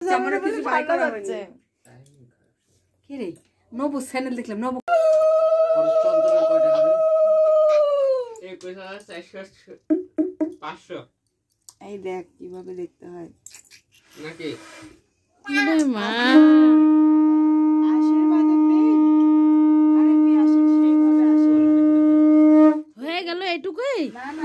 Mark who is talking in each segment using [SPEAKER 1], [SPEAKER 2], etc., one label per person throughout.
[SPEAKER 1] আমরা কিছু বাই করা হচ্ছে কি রে নবু চ্যানেল দেখলাম নবু
[SPEAKER 2] চন্দ্রের কয় টাকা রে 21400
[SPEAKER 1] এই দেখ কিভাবে দেখতে হয়
[SPEAKER 2] নাকি
[SPEAKER 3] আরে মা
[SPEAKER 1] আশীর্বাদ দিন আরে কি আসিস সেইভাবে আসে
[SPEAKER 3] হয়ে গেল এইটুকুই
[SPEAKER 1] না না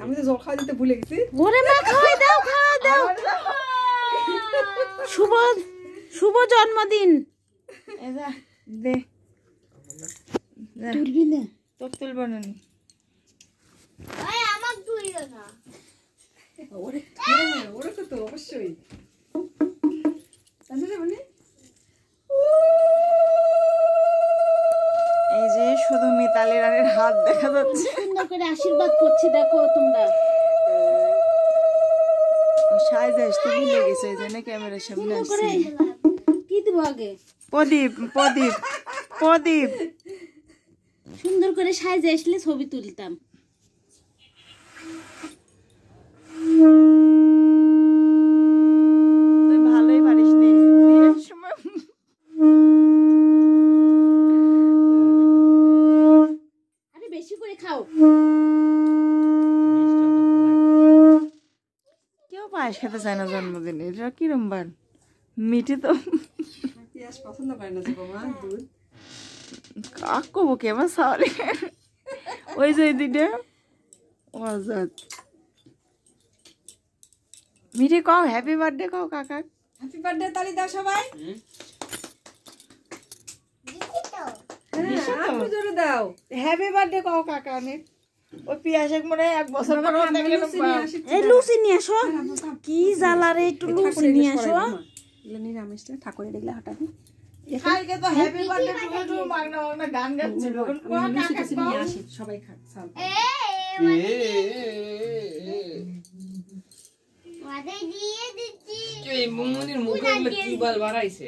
[SPEAKER 1] আমি তো জল খাওয়া দিতে ভুলে গেছি
[SPEAKER 3] ওরে মা খাওয়াই দাও শুভ শুভ জন্মদিন
[SPEAKER 1] এদা দে
[SPEAKER 3] তুলবি না
[SPEAKER 1] তোর তুলব না
[SPEAKER 4] আমার তুইও না
[SPEAKER 1] ওরে ওরে তো অবশ্যই তাহলে মানে এই যে শুধু মিতালি রানীর হাত দেখা যাচ্ছে
[SPEAKER 3] সুন্দর করে আশীর্বাদ করছি দেখো তোমরা
[SPEAKER 1] সাইজ আসতে ভুলে গেছে এই জন্য ক্যামেরার সামনে
[SPEAKER 3] সুন্দর করে
[SPEAKER 1] আসছি
[SPEAKER 3] কি দিব আগে
[SPEAKER 1] প্রদীপ প্রদীপ প্রদীপ
[SPEAKER 3] সুন্দর করে সাইজে আসলে ছবি তুলতাম
[SPEAKER 1] তুই ভালোই পারিস নি বিয়ের সময়
[SPEAKER 3] আরে বেশি করে খাও
[SPEAKER 1] কেউ পায়েস খেতে চায় না জন্মদিনে এটা কিরম বার মিঠে তো পেঁয়াজ পছন্দ করে না মা দুধ কাকু বকে আমার সরি ওই যে দিদে ওয়াজাত মিঠে কও হ্যাপি বার্থডে কও কাকা হ্যাপি বার্থডে তালি দাও সবাই আপনি জোরে দাও হ্যাপি বার্থডে কও কাকা অনেক ওই পিয়াস এক মনে এক বছর পর
[SPEAKER 3] এই লুচি নিয়ে আসো কি জ্বালা রে একটু লুচি নিয়ে আসো
[SPEAKER 1] নিরামিষটা ঠাকুরে দেখলে হঠাৎ
[SPEAKER 5] কালকে তো হ্যাপি বার্থডে টু মাগনা মাগনা গান গাচ্ছিল
[SPEAKER 1] নিয়ে আসি সবাই খাক সাল
[SPEAKER 4] মাথায় দিয়ে দিচ্ছি
[SPEAKER 2] এই মুমুনির মুখে গুলো কি বাল বাড়াইছে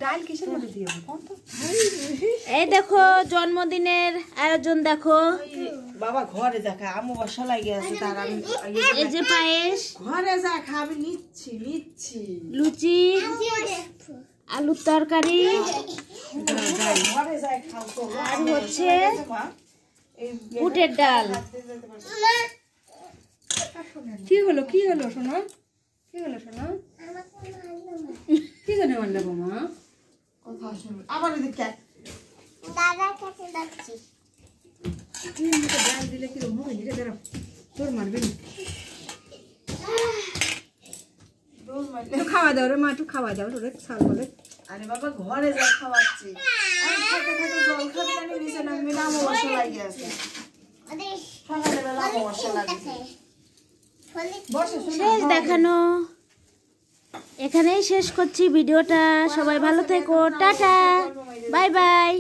[SPEAKER 1] ডাল কিসের মধ্যে দিয়ে
[SPEAKER 3] এই দেখো জন্মদিনের আয়োজন দেখো
[SPEAKER 5] বাবা ঘরে যা খা আমু বসা লাগে আছে তার আমি
[SPEAKER 3] এই যে পায়েস
[SPEAKER 5] ঘরে যা খা আমি নিচ্ছি
[SPEAKER 3] লুচি আলুর তরকারি
[SPEAKER 5] ঘরে যাই খাও তো
[SPEAKER 3] আর হচ্ছে
[SPEAKER 5] এই
[SPEAKER 3] বুটের ডাল
[SPEAKER 1] কি হলো শোনা কি হলো শোনা কি জানে মানলে বোমা
[SPEAKER 5] কথা শুন আবার এদিকে
[SPEAKER 4] দাদার কাছে যাচ্ছি
[SPEAKER 1] তুই আমাকে ডাল দিলে কি রকম হয় রে দাঁড়াও তোর মারবি না একটু খাওয়া দাও রে মা একটু খাওয়া দাও তোরে ছাল বলে
[SPEAKER 5] আরে বাবা ঘরে যা খাওয়াচ্ছি আমি খেতে খেতে জল খাবি না নিচে নামবি না আমু বসা লাগে আছে সকালবেলা আমু বসা লাগে
[SPEAKER 3] শেষ দেখানো এখানেই শেষ করছি ভিডিওটা সবাই ভালো থেকো টাটা বাই বাই